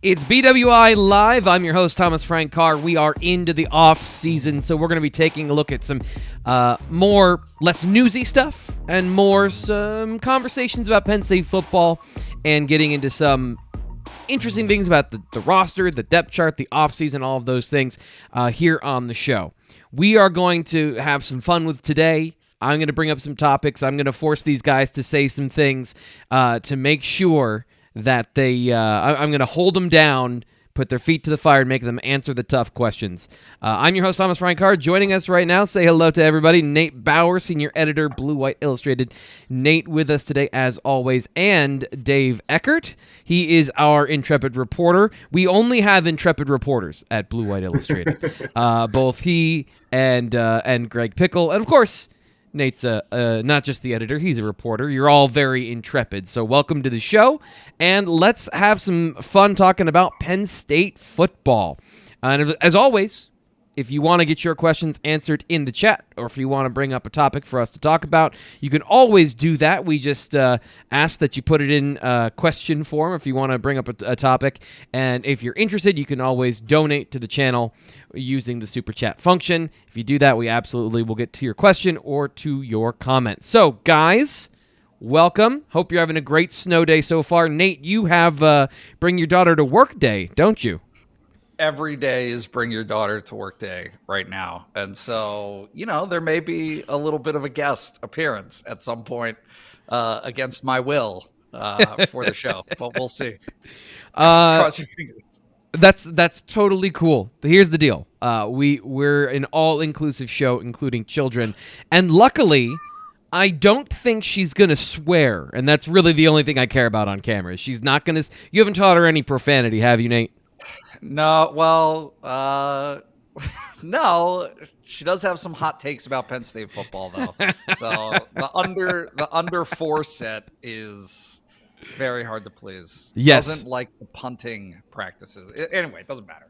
It's BWI Live. I'm your host, Thomas Frank Carr. We are into the off-season, so we're going to be taking a look at some less newsy stuff and some conversations about Penn State football and getting into some interesting things about the roster, the depth chart, the offseason, all of those things here on the show. We are going to have some fun with today. I'm going to bring up some topics. I'm going to force these guys to say some things to make sure that I'm going to hold them down, put their feet to the fire, and make them answer the tough questions. I'm your host, Thomas Frank Carr. Joining us right now, say hello to everybody, Nate Bauer, senior editor, Blue White Illustrated. Nate with us today, as always, and Dave Eckert. He is our intrepid reporter. We only have intrepid reporters at Blue White Illustrated. Both he and Greg Pickle, and of course, Nate's not just the editor, he's a reporter. You're all very intrepid, so welcome to the show, and let's have some fun talking about Penn State football. And as always, if you want to get your questions answered in the chat, or if you want to bring up a topic for us to talk about, you can always do that. We just ask that you put it in question form if you want to bring up a topic. And if you're interested, you can always donate to the channel using the super chat function. If you do that, we absolutely will get to your question or to your comment. So, guys, welcome. Hope you're having a great snow day so far. Nate, you have bring your daughter to work day, don't you? Every day is bring your daughter to work day right now. And so, there may be a little bit of a guest appearance at some point against my will for the show, but we'll see. Cross your fingers. That's totally cool. Here's the deal. We're an all-inclusive show, including children. And luckily, I don't think she's going to swear. And that's really the only thing I care about on camera. She's not going to... You haven't taught her any profanity, have you, Nate? No, well, no, she does have some hot takes about Penn State football, though. So the under 4 set is very hard to please. Yes. Doesn't like the punting practices. Anyway, it doesn't matter.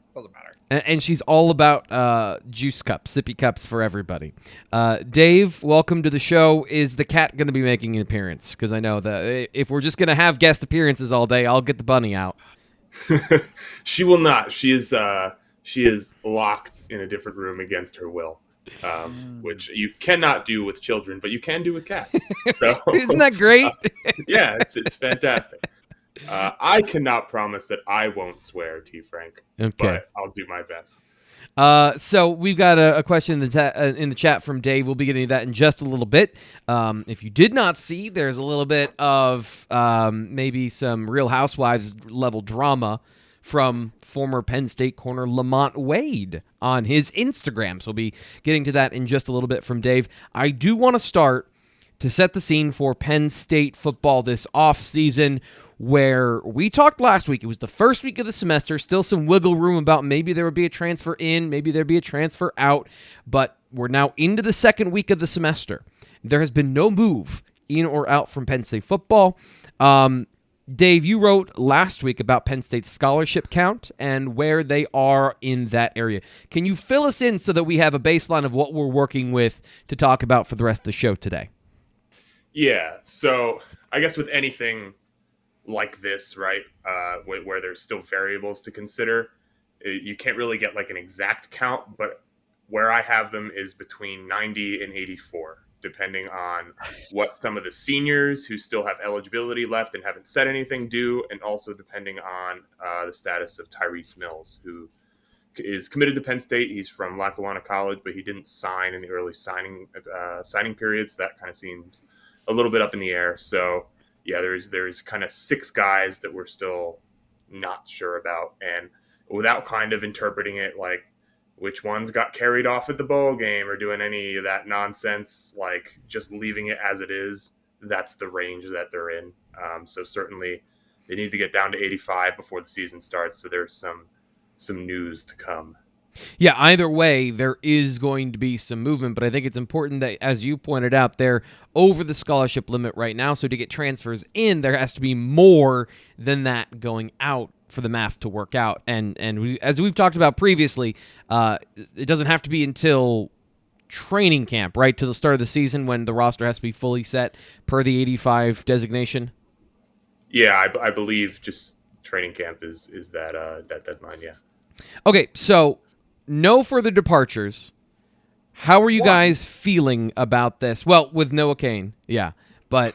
And she's all about juice cups, sippy cups for everybody. Dave, welcome to the show. Is the cat going to be making an appearance? Because I know that if we're just going to have guest appearances all day, I'll get the bunny out. She will not. She is locked in a different room against her will, which you cannot do with children, but you can do with cats. So isn't that great? Yeah, it's fantastic. I cannot promise that I won't swear, T. Frank, but I'll do my best. So we've got a question in the chat from Dave. We'll be getting to that in just a little bit. If you did not see, there's a little bit of maybe some Real Housewives level drama from former Penn State corner Lamont Wade on his Instagram. So we'll be getting to that in just a little bit from Dave. I do want to start to set the scene for Penn State football this offseason, where we talked last week. It was the first week of the semester, still some wiggle room about maybe there would be a transfer in, maybe there'd be a transfer out, but we're now into the second week of the semester. There has been no move in or out from Penn State football. Dave, you wrote last week about Penn State's scholarship count and where they are in that area. Can you fill us in so that we have a baseline of what we're working with to talk about for the rest of the show today? Yeah, so I guess with anything like this, right, where there's still variables to consider, you can't really get like an exact count, but where I have them is between 90 and 84, depending on what some of the seniors who still have eligibility left and haven't said anything do, and also depending on the status of Tyrese Mills, who is committed to Penn State. He's from Lackawanna College, but he didn't sign in the early signing period, so that kind of seems a little bit up in the air. So yeah, there's kind of 6 guys that we're still not sure about, and without kind of interpreting it like which ones got carried off at the bowl game or doing any of that nonsense, like just leaving it as it is, that's the range that they're in. So certainly they need to get down to 85 before the season starts. So there's some news to come. Yeah, either way, there is going to be some movement, but I think it's important that, as you pointed out, they're over the scholarship limit right now, so to get transfers in, there has to be more than that going out for the math to work out. And as we've talked about previously, it doesn't have to be until training camp, right, to the start of the season when the roster has to be fully set per the 85 designation? Yeah, I believe just training camp is that deadline. Yeah. Okay, so no further departures. How are you One. guys feeling about this? Well, with Noah Kane, yeah, but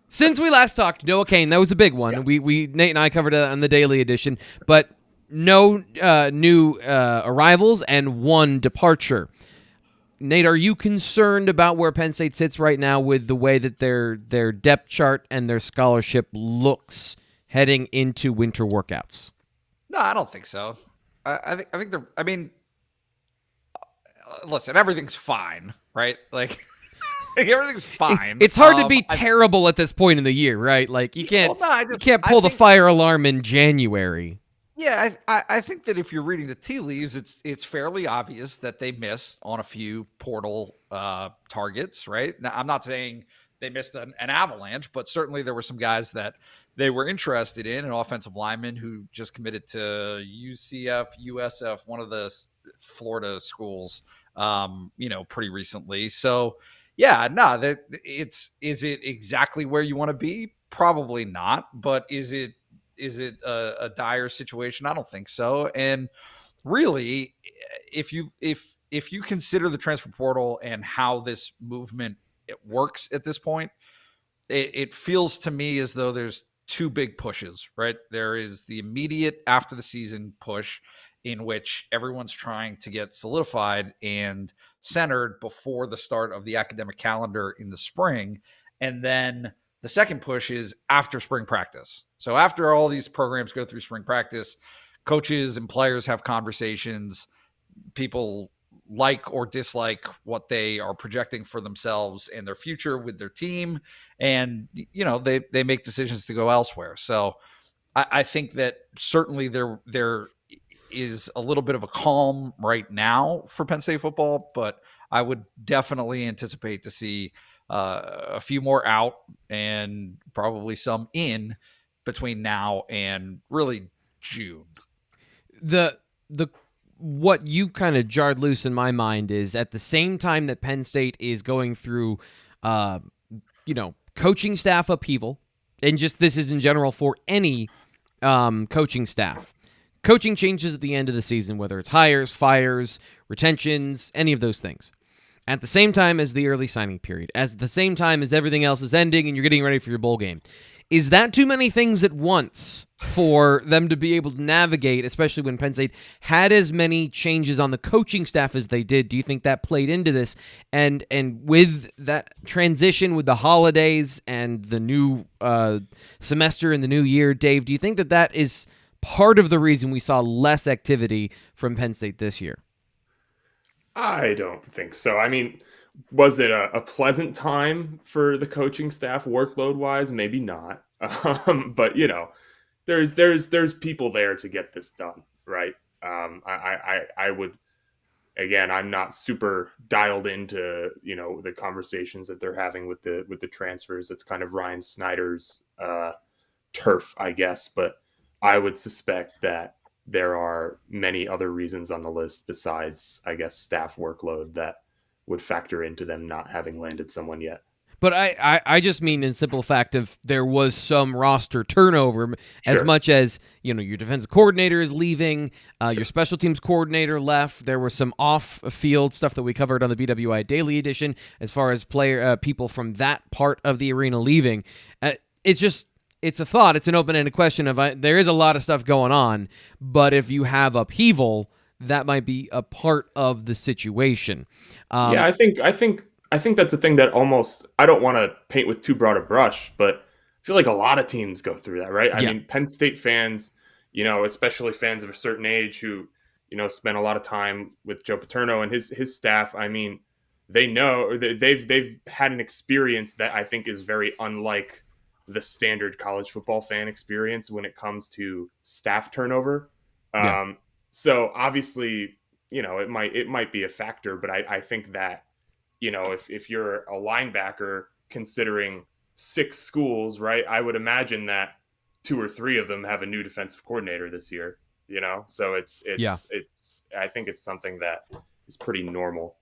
since we last talked, Noah Kane, that was a big one. Yeah. We Nate and I covered it on the daily edition, but no new arrivals and one departure. Nate, are you concerned about where Penn State sits right now with the way that their depth chart and their scholarship looks heading into winter workouts? No, I don't think so. I think they're. I mean, listen, everything's fine, right? Like, everything's fine. It's hard to be terrible at this point in the year, right? Like you can't you can't pull the fire alarm in January. Yeah, I think that if you're reading the tea leaves, it's fairly obvious that they missed on a few portal targets, right? Now, I'm not saying they missed an avalanche, but certainly there were some guys that they were interested in, an offensive lineman who just committed to UCF, USF, one of the Florida schools, pretty recently. So, yeah, no, is it exactly where you want to be? Probably not, but is it a dire situation? I don't think so. And really, if you consider the transfer portal and how this movement works at this point, it feels to me as though there's two big pushes, right? There is the immediate after the season push in which everyone's trying to get solidified and centered before the start of the academic calendar in the spring. And then the second push is after spring practice. So after all these programs go through spring practice, coaches and players have conversations. People like or dislike what they are projecting for themselves and their future with their team. And, they make decisions to go elsewhere. So I think that certainly there is a little bit of a calm right now for Penn State football, but I would definitely anticipate to see a few more out and probably some in between now and really June. The what you kind of jarred loose in my mind is at the same time that Penn State is going through coaching staff upheaval, and just this is in general for any coaching staff. Coaching changes at the end of the season, whether it's hires, fires, retentions, any of those things. At the same time as the early signing period, at the same time as everything else is ending and you're getting ready for your bowl game. Is that too many things at once for them to be able to navigate, especially when Penn State had as many changes on the coaching staff as they did? Do you think that played into this? And with that transition with the holidays and the new semester and the new year, Dave, do you think that is part of the reason we saw less activity from Penn State this year? I don't think so. I mean, was it a pleasant time for the coaching staff workload wise? Maybe not. But there's people there to get this done, right? I would, again, I'm not super dialed into, the conversations that they're having with the transfers. It's kind of Ryan Snyder's turf, I guess. But I would suspect that there are many other reasons on the list besides, I guess, staff workload that would factor into them not having landed someone yet. But I just mean in simple fact of there was some roster turnover as Sure. much as, your defensive coordinator is leaving, your special teams coordinator left. There was some off-field stuff that we covered on the BWI Daily Edition as far as people from that part of the arena leaving. It's a thought. It's an open-ended question of there is a lot of stuff going on, but if you have upheaval, that might be a part of the situation. Yeah, I think that's a thing that almost, I don't want to paint with too broad a brush, but I feel like a lot of teams go through that, right? I mean, Penn State fans, especially fans of a certain age who, spent a lot of time with Joe Paterno and his staff. I mean, they know they've had an experience that I think is very unlike the standard college football fan experience when it comes to staff turnover. So obviously, it might be a factor, but I think that, if you're a linebacker considering 6 schools, right, I would imagine that 2 or 3 of them have a new defensive coordinator this year, so it's I think it's something that is pretty normal.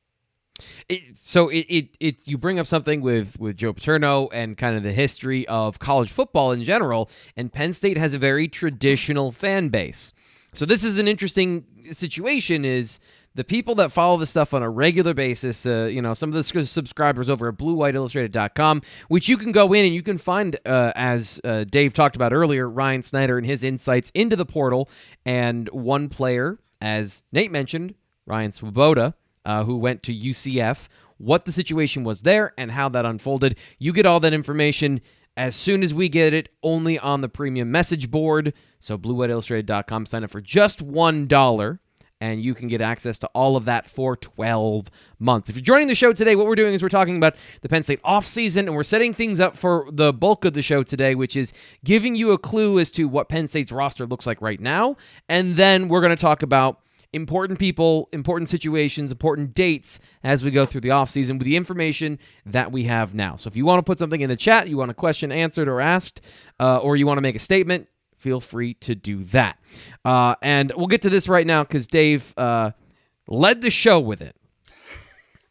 You bring up something with Joe Paterno and kind of the history of college football in general, and Penn State has a very traditional fan base. So this is an interesting situation. Is the people that follow this stuff on a regular basis, some of the subscribers over at BlueWhiteIllustrated.com, which you can go in and you can find, as Dave talked about earlier, Ryan Snyder and his insights into the portal, and one player, as Nate mentioned, Ryan Swoboda, who went to UCF, what the situation was there and how that unfolded. You get all that information as soon as we get it, only on the premium message board. So BlueWhiteIllustrated.com, sign up for just $1, and you can get access to all of that for 12 months. If you're joining the show today, what we're doing is we're talking about the Penn State offseason, and we're setting things up for the bulk of the show today, which is giving you a clue as to what Penn State's roster looks like right now. And then we're going to talk about important people, important situations, important dates as we go through the offseason with the information that we have now. So if you want to put something in the chat, you want a question answered or asked, or you want to make a statement, feel free to do that. And we'll get to this right now because Dave led the show with it.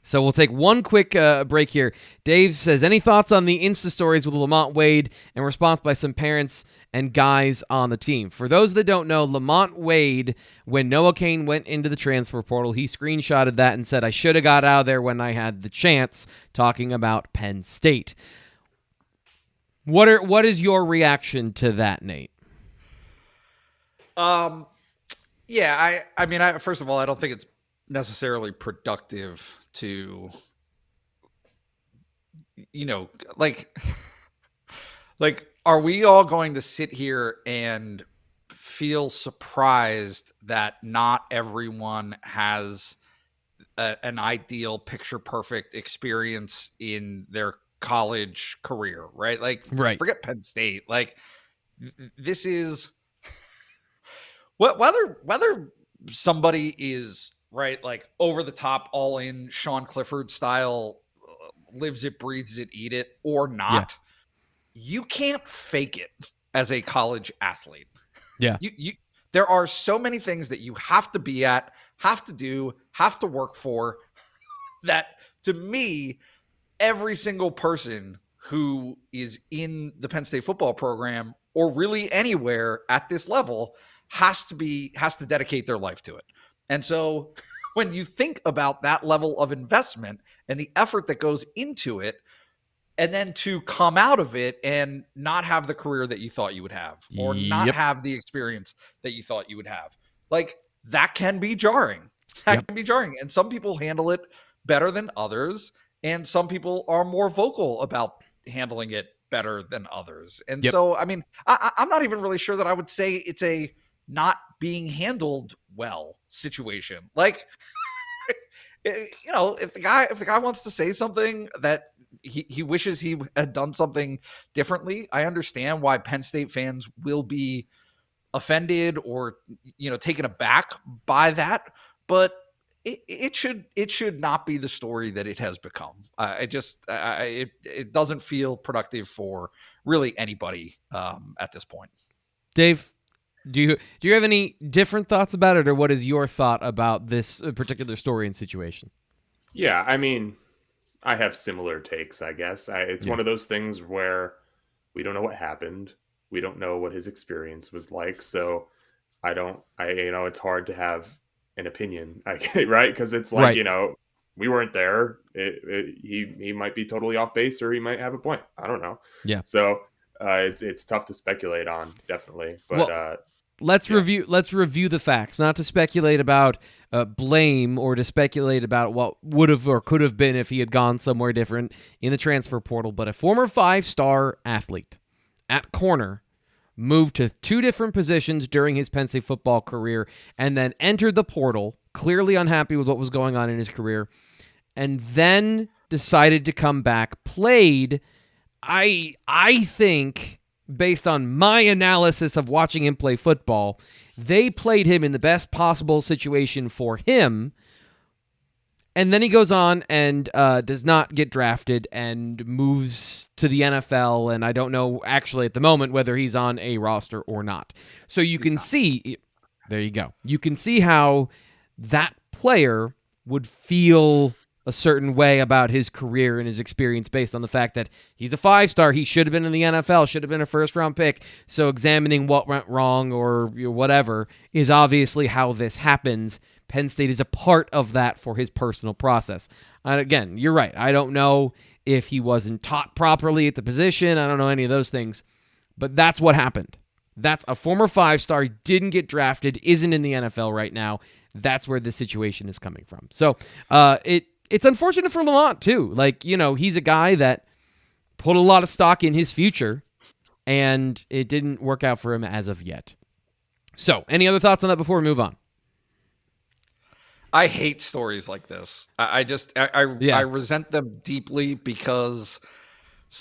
So we'll take one quick break here. Dave says, any thoughts on the Insta stories with Lamont Wade and response by some parents and guys on the team? For those that don't know, Lamont Wade, when Noah Cain went into the transfer portal, he screenshotted that and said, I should have got out of there when I had the chance, talking about Penn State. What is your reaction to that, Nate? Yeah, I mean, first of all, I don't think it's necessarily productive to, like, are we all going to sit here and feel surprised that not everyone has an ideal picture perfect experience in their college career, right? Like, right. Forget Penn State. Like, this is whether somebody is right, like over the top, all in Sean Clifford style, lives it, breathes it, eat it, or not. Yeah. You can't fake it as a college athlete. Yeah. There are so many things that you have to be at, have to do, have to work for, that to me, every single person who is in the Penn State football program or really anywhere at this level has to dedicate their life to it. And so when you think about that level of investment and the effort that goes into it, and then to come out of it and not have the career that you thought you would have, or not have the experience that you thought you would have, like, that can be jarring. That can be jarring. And some people handle it better than others. And some people are more vocal about handling it better than others. And so, I mean, I'm not even really sure that I would say it's a not being handled well situation. Like, if the guy wants to say something that he wishes he had done something differently, I understand why Penn State fans will be offended or, taken aback by that. But it should not be the story that it has become. It doesn't feel productive for really anybody at this point. Dave, do you have any different thoughts about it, or what is your thought about this particular story and situation? Yeah, I mean, I have similar takes, I guess. It's one of those things where we don't know what happened. We don't know what his experience was like. So it's hard to have an opinion, right? Because it's like, we weren't there. He might be totally off base, or he might have a point. I don't know. Yeah. So it's tough to speculate on, definitely. But let's review the facts, not to speculate about blame or to speculate about what would have or could have been if he had gone somewhere different in the transfer portal. But a former 5-star athlete at corner moved to 2 different positions during his Penn State football career, and then entered the portal, clearly unhappy with what was going on in his career, and then decided to come back, played, I think, based on my analysis of watching him play football, they played him in the best possible situation for him. And then he goes on and does not get drafted and moves to the NFL. And I don't know actually at the moment whether he's on a roster or not. So you can see, there you go. You can see how that player would feel a certain way about his career and his experience based on the fact that he's a 5-star. He should have been in the NFL, should have been a first-round pick. So examining what went wrong or whatever is obviously how this happens. Penn State is a part of that for his personal process. And again, you're right. I don't know if he wasn't taught properly at the position. I don't know any of those things. But that's what happened. That's a former 5-star, didn't get drafted, isn't in the NFL right now. That's where this situation is coming from. So it's unfortunate for Lamont, too. Like, he's a guy that put a lot of stock in his future, and it didn't work out for him as of yet. So, any other thoughts on that before we move on? I hate stories like this. I resent them deeply because,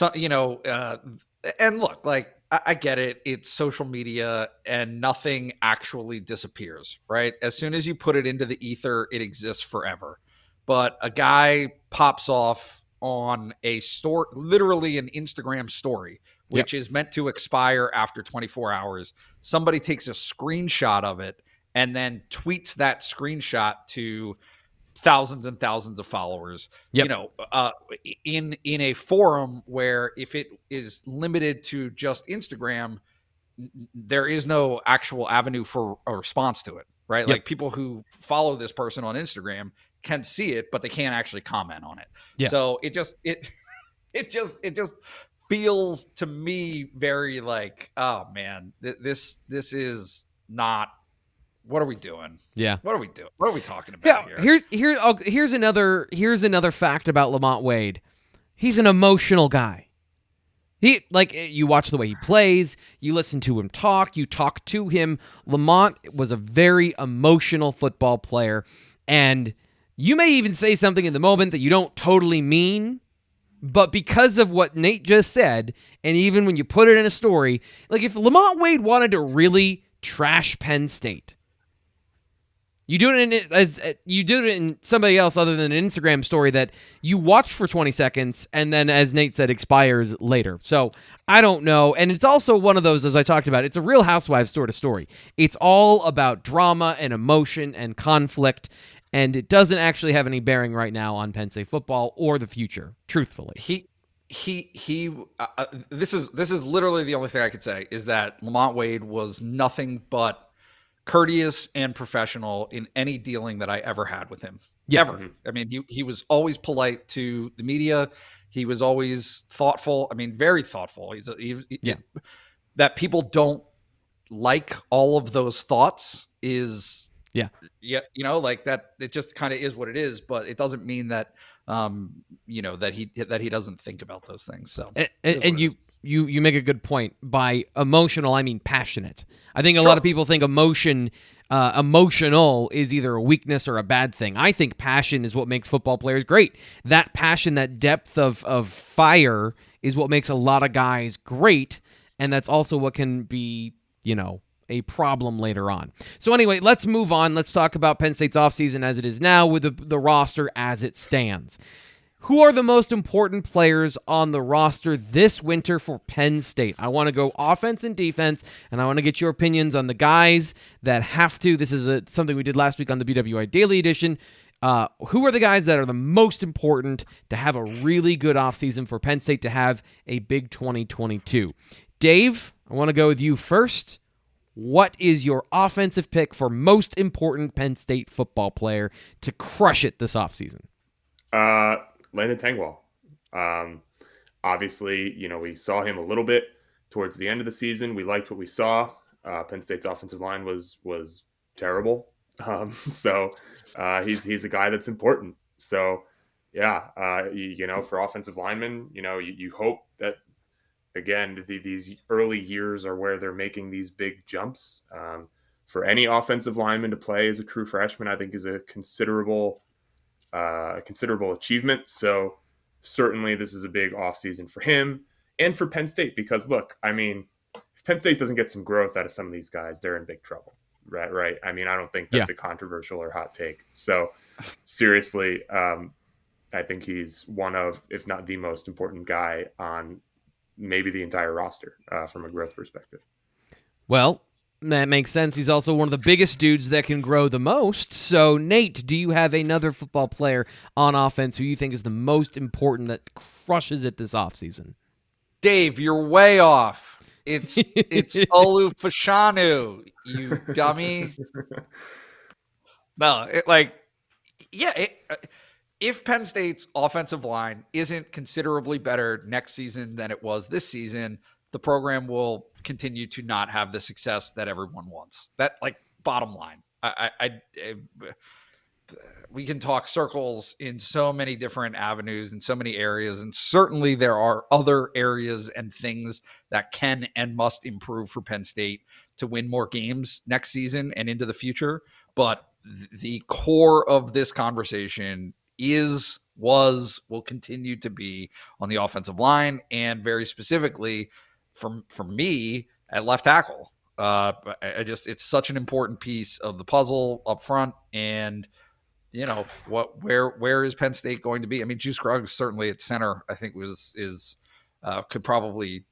and look, like, I get it. It's social media and nothing actually disappears, right? As soon as you put it into the ether, it exists forever. But a guy pops off on a story, literally an Instagram story, which is meant to expire after 24 hours. Somebody takes a screenshot of it and then tweets that screenshot to thousands and thousands of followers, in a forum where if it is limited to just Instagram, there is no actual avenue for a response to it, right? Like people who follow this person on Instagram can see it, but they can't actually comment on it. So it just feels to me very like, oh man, this is not. What are we doing? Yeah. What are we doing? What are we talking about here? Here's another fact about Lamont Wade. He's an emotional guy. You watch the way he plays, you listen to him talk, you talk to him. Lamont was a very emotional football player, and you may even say something in the moment that you don't totally mean, but because of what Nate just said, and even when you put it in a story, like if Lamont Wade wanted to really trash Penn State, you do it in somebody else other than an Instagram story that you watch for 20 seconds and then, as Nate said, expires later. So I don't know. And it's also one of those, as I talked about, it's a Real Housewives sort of story. It's all about drama and emotion and conflict, and it doesn't actually have any bearing right now on Penn State football or the future, truthfully. This is literally the only thing I could say is that Lamont Wade was nothing but courteous and professional in any dealing that I ever had with him. Ever. I mean, he was always polite to the media. He was always thoughtful. I mean, very thoughtful. That people don't like all of those thoughts is like that. It just kind of is what it is, but it doesn't mean that that he doesn't think about those things. So and you make a good point. By emotional, I mean passionate. I think a lot of people think emotional is either a weakness or a bad thing. I think passion is what makes football players great. That passion, that depth of fire is what makes a lot of guys great, and that's also what can be, a problem later on. So anyway, let's move on. Let's talk about Penn State's offseason as it is now with the roster as it stands. Who are the most important players on the roster this winter for Penn State? I want to go offense and defense, and I want to get your opinions on the guys that have to. This is something we did last week on the BWI Daily Edition. Who are the guys that are the most important to have a really good offseason for Penn State to have a big 2022? Dave, I want to go with you first. What is your offensive pick for most important Penn State football player to crush it this offseason? Landon Tengwall. Obviously, we saw him a little bit towards the end of the season. We liked what we saw. Penn State's offensive line was terrible. So he's a guy that's important. So for offensive linemen, you hope that, again, these early years are where they're making these big jumps. For any offensive lineman to play as a true freshman, I think is a considerable achievement. So certainly this is a big offseason for him and for Penn State, because look, I mean, if Penn State doesn't get some growth out of some of these guys, they're in big trouble. Right. I mean, I don't think that's a controversial or hot take. So seriously, I think he's one of, if not the most important guy on maybe the entire roster from a growth perspective. Well, That makes sense. He's also one of the biggest dudes that can grow the most. So, Nate, do you have another football player on offense who you think is the most important that crushes it this offseason? Dave, you're way off. It's Olu Fashanu, you dummy. No, if Penn State's offensive line isn't considerably better next season than it was this season, the program will continue to not have the success that everyone wants. That, bottom line. We can talk circles in so many different avenues in so many areas, and certainly there are other areas and things that can and must improve for Penn State to win more games next season and into the future. But the core of this conversation will continue to be on the offensive line, and very specifically for me at left tackle. It's such an important piece of the puzzle up front, and where is Penn State going to be? I mean, Juice Scruggs certainly at center, I think could probably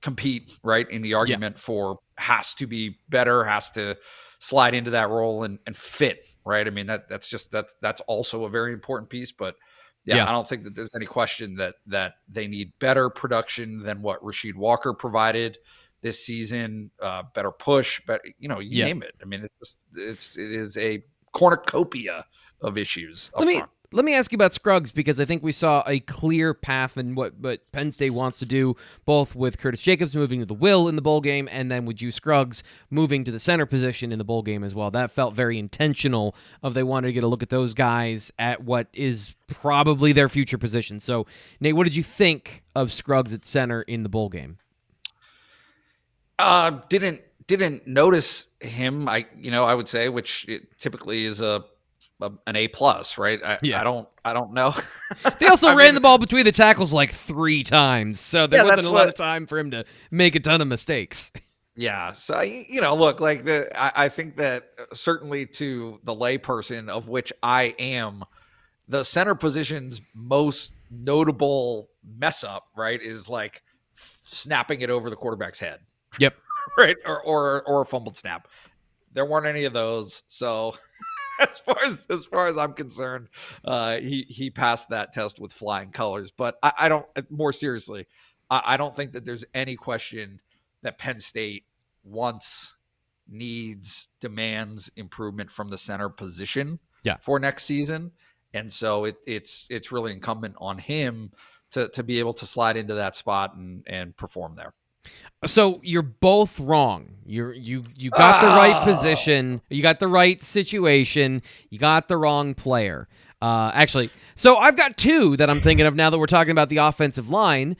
compete right in the argument for has to be better, has to slide into that role and fit, right? I mean, that's also a very important piece, but I don't think that there's any question that they need better production than what Rasheed Walker provided this season, better push, but name it. I mean, it is a cornucopia of issues up front. Let me ask you about Scruggs, because I think we saw a clear path in what Penn State wants to do, both with Curtis Jacobs moving to the will in the bowl game and then with Juice Scruggs moving to the center position in the bowl game as well. That felt very intentional of they wanted to get a look at those guys at what is probably their future position. So, Nate, what did you think of Scruggs at center in the bowl game? Didn't notice him. I would say, which it typically is an A+, right? I don't know. They also ran the ball between the tackles 3 times, so there wasn't a lot of time for him to make a ton of mistakes. Yeah, so look, I think that certainly to the layperson, of which I am, the center position's most notable mess up, right, is snapping it over the quarterback's head. Yep. Right, or a fumbled snap. There weren't any of those, so as far as I'm concerned, he passed that test with flying colors. But I don't. More seriously, I don't think that there's any question that Penn State wants, needs, demands improvement from the center position for next season, and so it's really incumbent on him to be able to slide into that spot and perform there. So you're both wrong. You got the right position, you got the right situation, you got the wrong player. Actually, so I've got 2 that I'm thinking of now that we're talking about the offensive line,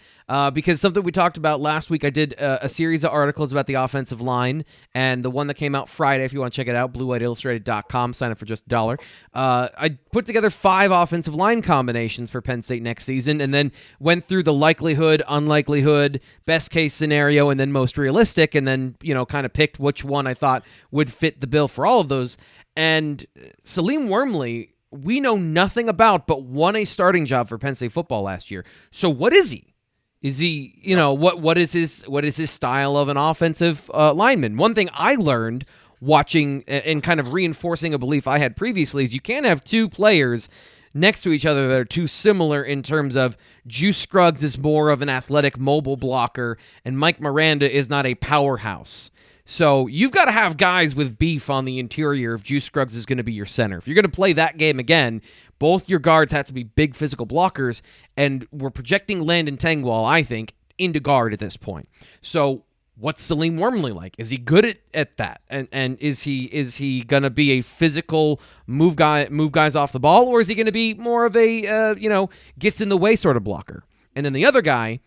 because something we talked about last week, I did a series of articles about the offensive line, and the one that came out Friday, if you want to check it out, bluewhiteillustrated.com, sign up for just $1. I put together 5 offensive line combinations for Penn State next season, and then went through the likelihood, unlikelihood, best case scenario, and then most realistic, and then, kind of picked which one I thought would fit the bill for all of those. And Salim Wormley, we know nothing about, but won a starting job for Penn State football last year. So what is he? Is he, what is his style of an offensive lineman? One thing I learned watching and kind of reinforcing a belief I had previously is you can't have 2 players next to each other that are too similar in terms of Juice Scruggs is more of an athletic mobile blocker and Mike Miranda is not a powerhouse. So you've got to have guys with beef on the interior if Juice Scruggs is going to be your center. If you're going to play that game again, both your guards have to be big physical blockers, and we're projecting Landon Tengwall, I think, into guard at this point. So what's Salim Wormley like? Is he good at that? And is he going to be a physical move guys off the ball, or is he going to be more of a gets in the way sort of blocker? And then the other guy,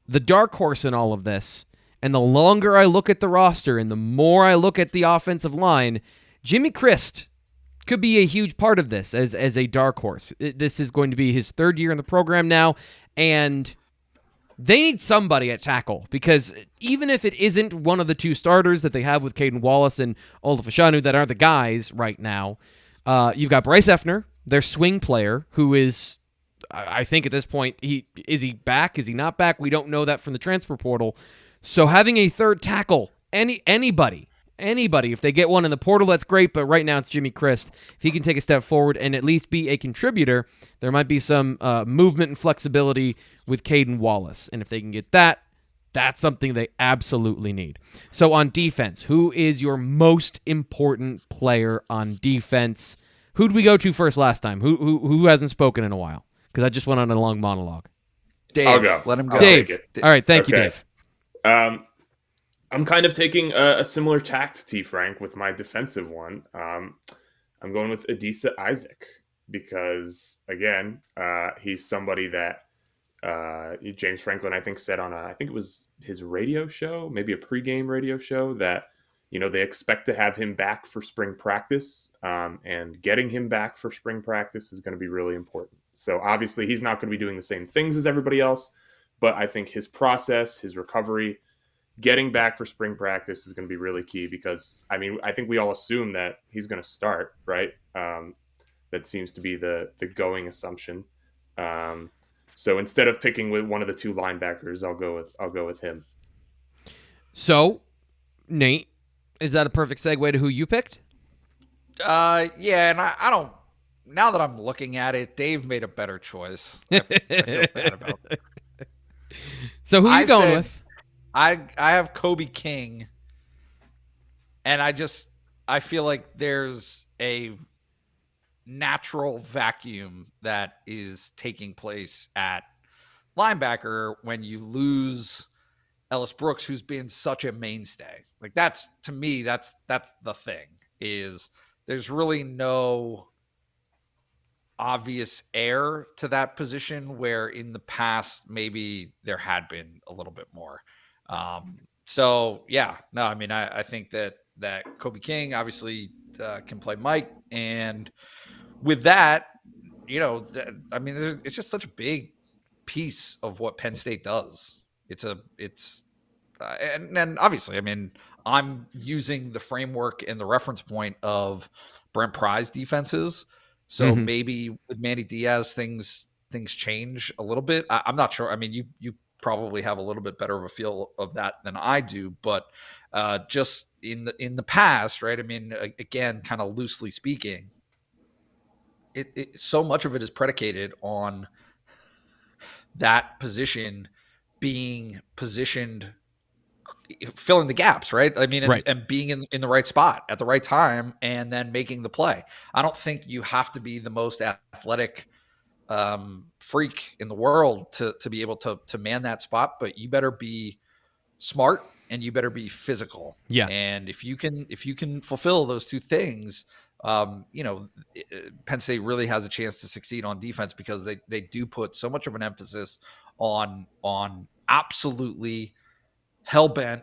the dark horse in all of this, and the longer I look at the roster and the more I look at the offensive line, Jimmy Christ could be a huge part of this as a dark horse. This is going to be his 3rd year in the program now, and they need somebody at tackle, because even if it isn't one of the 2 starters that they have with Caden Wallace and Olu Fashanu that are the guys right now, you've got Bryce Effner, their swing player, who is, I think at this point, is he back? Is he not back? We don't know that from the transfer portal. So having a 3rd tackle Anybody, if they get one in the portal, that's great. But right now it's Jimmy Christ. If he can take a step forward and at least be a contributor, there might be some movement and flexibility with Caden Wallace. And if they can get that, that's something they absolutely need. So on defense, who is your most important player on defense? Who'd we go to first last time? Who hasn't spoken in a while? Because I just went on a long monologue. Dave, I'll go. Let him go. Dave. All right, thank you, Dave. I'm kind of taking a similar tact to T. Frank with my defensive one. I'm going with Adisa Isaac because, again, he's somebody that James Franklin, I think, said on I think it was his radio show, maybe a pregame radio show, that they expect to have him back for spring practice, and getting him back for spring practice is going to be really important. So obviously he's not going to be doing the same things as everybody else, but I think his process, his recovery, getting back for spring practice is going to be really key because, I think we all assume that he's going to start, right? That seems to be the going assumption. So instead of picking with one of the two linebackers, I'll go with him. So, Nate, is that a perfect segue to who you picked? Yeah, and I don't. Now that I'm looking at it, Dave made a better choice. I feel bad about it. So who are you going with? I have Kobe King, and I feel like there's a natural vacuum that is taking place at linebacker when you lose Ellis Brooks, who's been such a mainstay. Like that's the thing, is there's really no obvious heir to that position where in the past maybe there had been a little bit more. So yeah, no, I think that Kobe King obviously can play Mike, and with that, it's just such a big piece of what Penn State does. And obviously, I'm using the framework and the reference point of Brent Pry's defenses. So maybe with Manny Diaz, things change a little bit. I'm not sure. You probably have a little bit better of a feel of that than I do, but just in the past, right? Again, kind of loosely speaking, it so much of it is predicated on that position being positioned, filling the gaps, right? Right. And being in the right spot at the right time and then making the play. I don't think you have to be the most athletic freak in the world to be able to man that spot, but you better be smart and you better be physical. Yeah. And if you can fulfill those two things, Penn State really has a chance to succeed on defense because they do put so much of an emphasis on absolutely hell-bent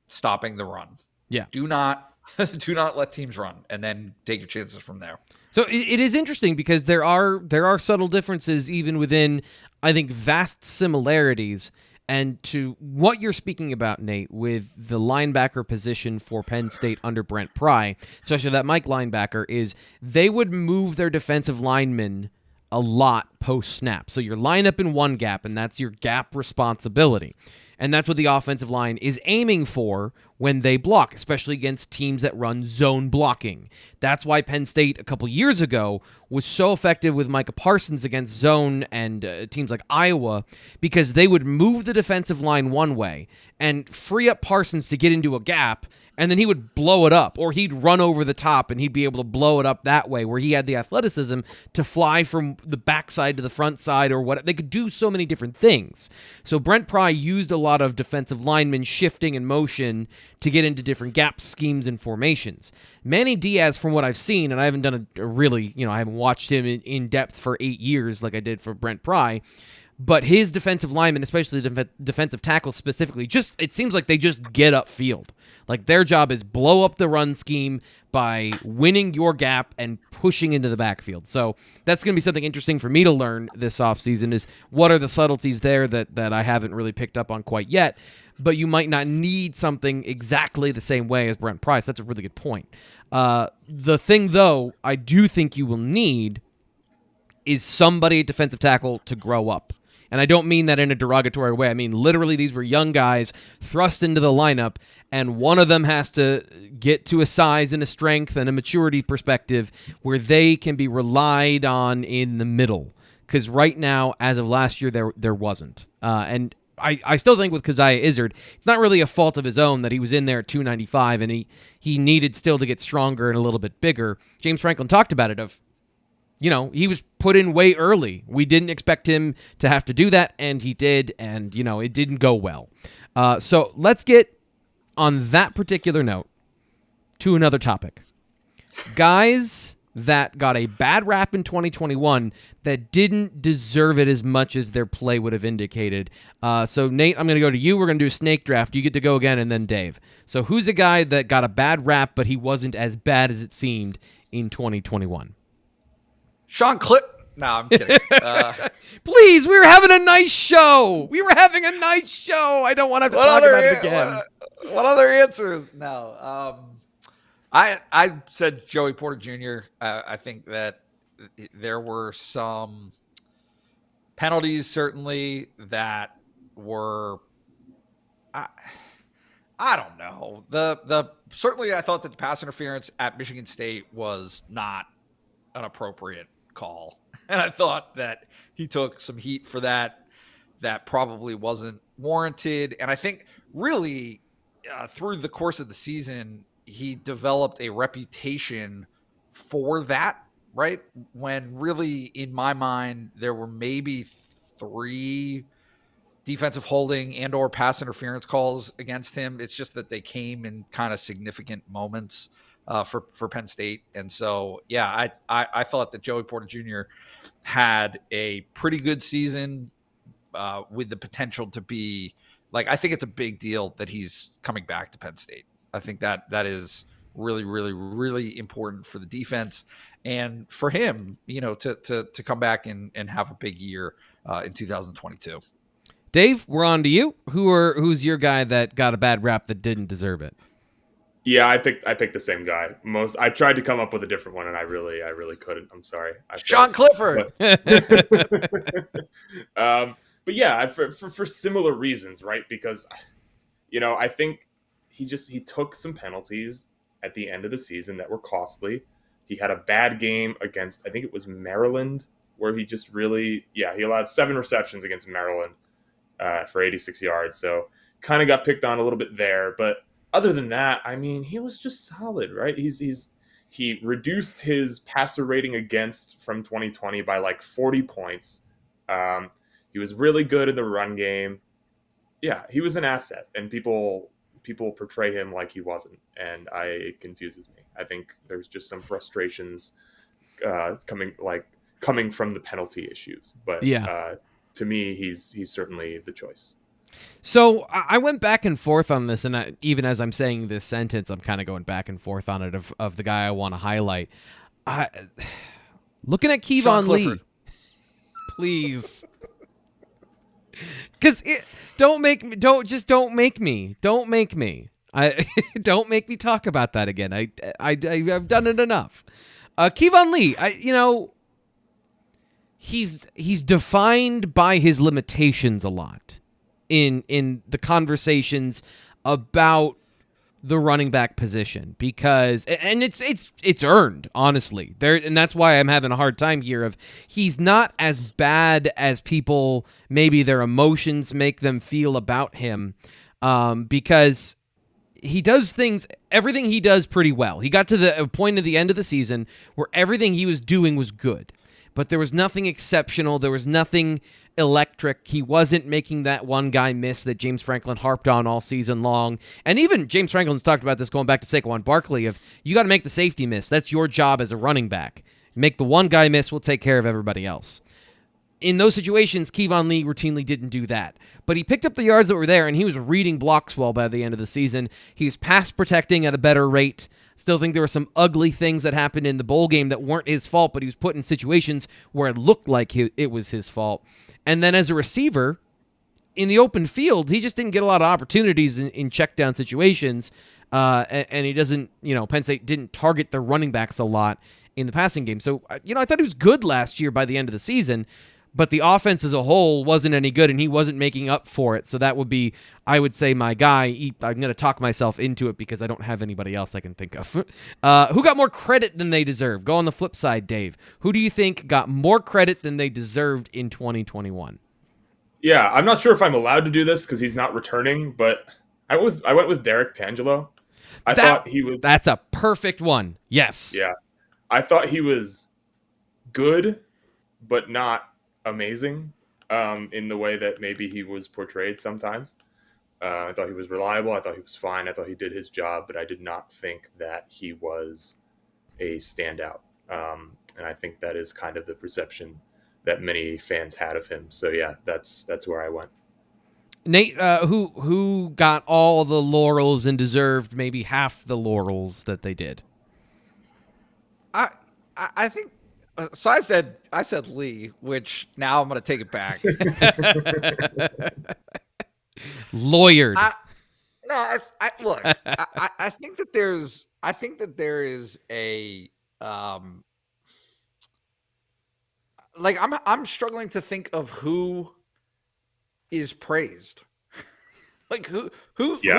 stopping the run. Yeah. Do not let teams run and then take your chances from there. So it is interesting because there are subtle differences even within, I think, vast similarities. And to what you're speaking about, Nate, with the linebacker position for Penn State under Brent Pry, especially that Mike linebacker, is they would move their defensive linemen a lot post-snap. So you're line up in one gap, and that's your gap responsibility. And that's what the offensive line is aiming for when they block, especially against teams that run zone blocking. That's why Penn State a couple years ago was so effective with Micah Parsons against zone and teams like Iowa, because they would move the defensive line one way and free up Parsons to get into a gap, and then he would blow it up, or he'd run over the top and he'd be able to blow it up that way, where he had the athleticism to fly from the backside to the front side or what. They could do so many different things. So Brent Pry used a lot of defensive linemen shifting in motion to get into different gap schemes and formations. Manny Diaz, from what I've seen, and I haven't done a really, I haven't watched him in depth for 8 years like I did for Brent Pry, but his defensive linemen, especially defensive tackles specifically, it seems like they just get upfield. Like their job is blow up the run scheme by winning your gap and pushing into the backfield. So that's going to be something interesting for me to learn this offseason, is what are the subtleties there that I haven't really picked up on quite yet. But you might not need something exactly the same way as Brent Price. That's a really good point. The thing, though, I do think you will need is somebody at defensive tackle to grow up. And I don't mean that in a derogatory way. I mean, literally, these were young guys thrust into the lineup, and one of them has to get to a size and a strength and a maturity perspective where they can be relied on in the middle. Because right now, as of last year, there wasn't. And I still think with Keziah Izzard, it's not really a fault of his own that he was in there at 295 and he needed still to get stronger and a little bit bigger. James Franklin talked about it he was put in way early. We didn't expect him to have to do that, and he did, and, it didn't go well. So let's get, on that particular note, to another topic. Guys that got a bad rap in 2021 that didn't deserve it as much as their play would have indicated. So, Nate, I'm going to go to you. We're going to do a snake draft. You get to go again, and then Dave. So who's a guy that got a bad rap, but he wasn't as bad as it seemed in 2021? Sean Cliff. No, I'm kidding. Please, we were having a nice show. I don't want to have to talk about it again. What other answers? No. I said Joey Porter Jr. I think that there were some penalties certainly that were I don't know. The certainly I thought that the pass interference at Michigan State was not an appropriate call. And I thought that he took some heat for that probably wasn't warranted. And I think really through the course of the season, he developed a reputation for that, right? When really, in my mind, there were maybe 3 defensive holding and or pass interference calls against him. It's just that they came in kind of significant moments for Penn State. And so, yeah, I thought that Joey Porter Jr. had a pretty good season with the potential to be, I think it's a big deal that he's coming back to Penn State. I think that is really, really, really important for the defense and for him, to come back and have a big year in 2022. Dave, we're on to you. Who's your guy that got a bad rap that didn't deserve it? Yeah, I picked the same guy. I tried to come up with a different one, and I really couldn't. I'm sorry. Sean Clifford. But yeah, for similar reasons, right? Because, I think he took some penalties at the end of the season that were costly. He had a bad game against, I think it was Maryland, where he just really, he allowed 7 receptions against Maryland for 86 yards. So kind of got picked on a little bit there. But other than that, I mean, he was just solid, right? He reduced his passer rating against from 2020 by 40 points. He was really good in the run game. Yeah, he was an asset, and people portray him like he wasn't, and it confuses me. I think there's just some frustrations coming from the penalty issues. But to me, he's certainly the choice. So I went back and forth on this, and even as I'm saying this sentence, I'm kind of going back and forth on it of the guy I want to highlight. Looking at Kevon Lee, please, because don't make me don't make me talk about that again. I've done it enough. Kevon Lee, he's defined by his limitations a lot in the conversations about the running back position, because it's earned, honestly. And that's why I'm having a hard time here of he's not as bad as people maybe their emotions make them feel about him, because he does everything he does pretty well. He got to the point at the end of the season where everything he was doing was good, but there was nothing exceptional. There was nothing electric. He wasn't making that one guy miss that James Franklin harped on all season long. And even James Franklin's talked about this going back to Saquon Barkley of, you got to make the safety miss. That's your job as a running back. Make the one guy miss, we'll take care of everybody else. In those situations, Kevon Lee routinely didn't do that. But he picked up the yards that were there, and he was reading blocks well by the end of the season. He was pass protecting at a better rate. Still think there were some ugly things that happened in the bowl game that weren't his fault, but he was put in situations where it looked like it was his fault. And then as a receiver, in the open field, he just didn't get a lot of opportunities in check down situations. And he doesn't, Penn State didn't target their running backs a lot in the passing game. So, I thought he was good last year by the end of the season, but the offense as a whole wasn't any good, and he wasn't making up for it. So that would be, I would say, my guy. I'm going to talk myself into it because I don't have anybody else I can think of. Who got more credit than they deserve? Go on the flip side, Dave. Who do you think got more credit than they deserved in 2021? Yeah, I'm not sure if I'm allowed to do this because he's not returning, but I went with Derek Tangelo. I thought he was... That's a perfect one. Yes. Yeah. I thought he was good, but not amazing in the way that maybe he was portrayed sometimes. I thought he was reliable. I thought he was fine. I thought he did his job, but I did not think that he was a standout. And I think that is kind of the perception that many fans had of him. So yeah, that's where I went. Nate, who got all the laurels and deserved maybe half the laurels that they did? I think so. I said Lee, which now I'm going to take it back. Lawyered. Look. I think that there is a like I'm struggling to think of who is praised. Like who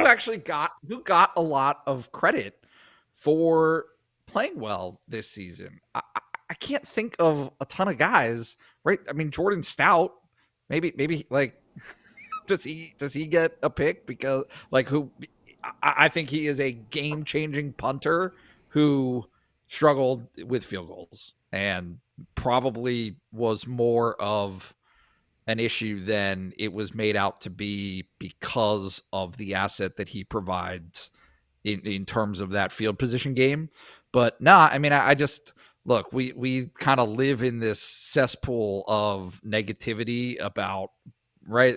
actually got a lot of credit for playing well this season. I can't think of a ton of guys, right? I mean, Jordan Stout, maybe like does he get a pick because like who? I think he is a game-changing punter who struggled with field goals and probably was more of an issue than it was made out to be because of the asset that he provides in terms of that field position game. But I mean, I just look, we kind of live in this cesspool of negativity about, right?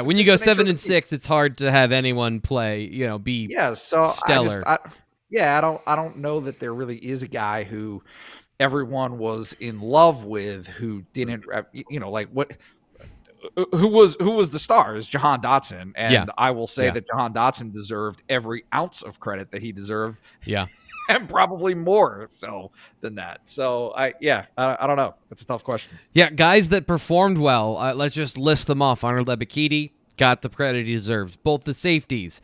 When you go 7-6, it's hard to have anyone play, be stellar. I don't know that there really is a guy who everyone was in love with who didn't, like what, who was the star is Jahan Dotson. And I will say that Jahan Dotson deserved every ounce of credit that he deserved. Yeah. And probably more so than that. So I don't know. It's a tough question. Yeah. Guys that performed well. Let's just list them off. Arnold Ebiketie got the credit he deserves. Both the safeties,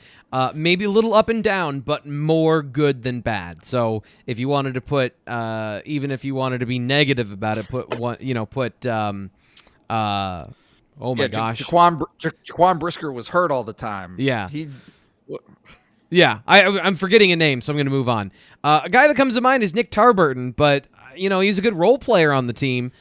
maybe a little up and down, but more good than bad. So if you wanted to put, even if you wanted to be negative about it, put one, oh my gosh, Jaquan Brisker was hurt all the time. Yeah, I'm forgetting a name, so I'm going to move on. A guy that comes to mind is Nick Tarburton, but he's a good role player on the team.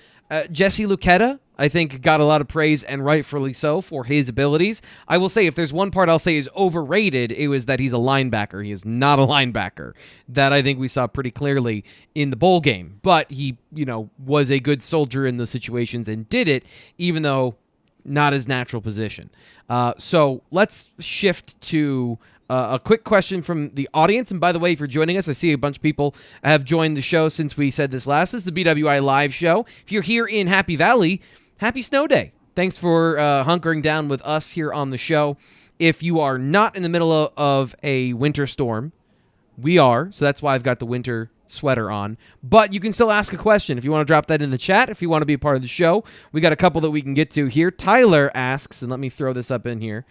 Jesse Luketa, I think, got a lot of praise, and rightfully so, for his abilities. I will say, if there's one part I'll say is overrated, it was that he's a linebacker. He is not a linebacker. That I think we saw pretty clearly in the bowl game. But he, was a good soldier in those situations and did it, even though not his natural position. So let's shift to a quick question from the audience. And by the way, if you're joining us, I see a bunch of people have joined the show since we said this last. This is the BWI Live show. If you're here in Happy Valley, happy snow day. Thanks for hunkering down with us here on the show. If you are not in the middle of a winter storm, we are. So that's why I've got the winter sweater on. But you can still ask a question if you want to drop that in the chat. If you want to be a part of the show, we got a couple that we can get to here. Tyler asks, and let me throw this up in here.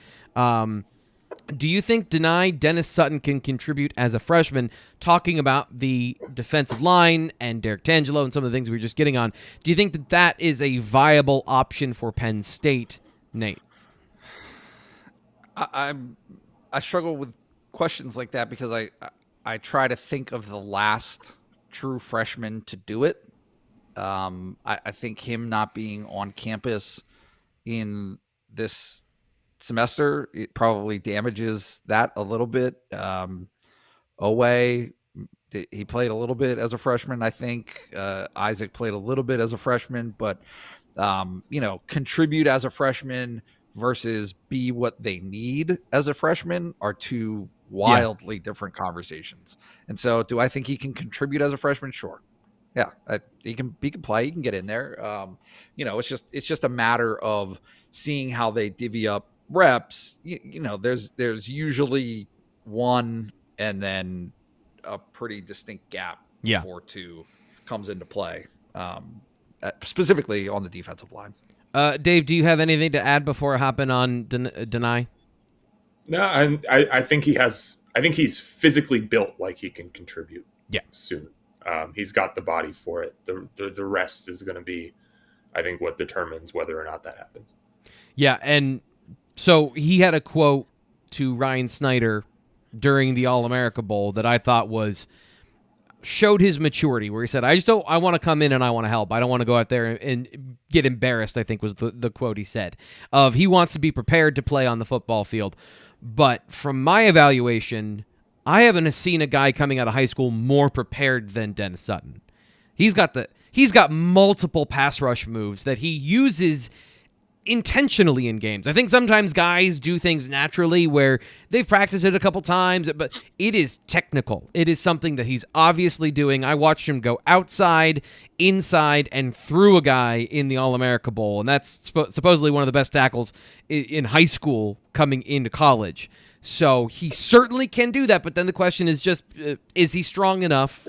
Do you think Dennis Sutton can contribute as a freshman? Talking about the defensive line and Derek Tangelo and some of the things we were just getting on. Do you think that is a viable option for Penn State, Nate? I struggle with questions like that because I try to think of the last true freshman to do it. I think him not being on campus in this semester, it probably damages that a little bit. Owe, he played a little bit as a freshman, I think. Isaac played a little bit as a freshman, but contribute as a freshman versus be what they need as a freshman are two wildly different conversations. And so, do I think he can contribute as a freshman? Sure. Yeah, he can play. He can get in there. It's just a matter of seeing how they divvy up reps. There's usually one and then a pretty distinct gap before two comes into play. specifically on the defensive line. Dave, do you have anything to add before I hop in on Deny? No, I think he has. I think he's physically built like he can contribute. Yeah. Soon. He's got the body for it. The rest is going to be, I think, what determines whether or not that happens. Yeah, and so he had a quote to Ryan Snyder during the All-America Bowl that I thought showed his maturity, where he said, I want to come in and I want to help. I don't want to go out there and get embarrassed, I think was the quote he said. He wants to be prepared to play on the football field. But from my evaluation, I haven't seen a guy coming out of high school more prepared than Dennis Sutton. He's got multiple pass rush moves that he uses intentionally in games. I think sometimes guys do things naturally where they've practiced it a couple times, but it is technical. It is something that he's obviously doing. I watched him go outside, inside, and through a guy in the All-America Bowl, and that's supposedly one of the best tackles in high school coming into college. So he certainly can do that, but then the question is just, is he strong enough?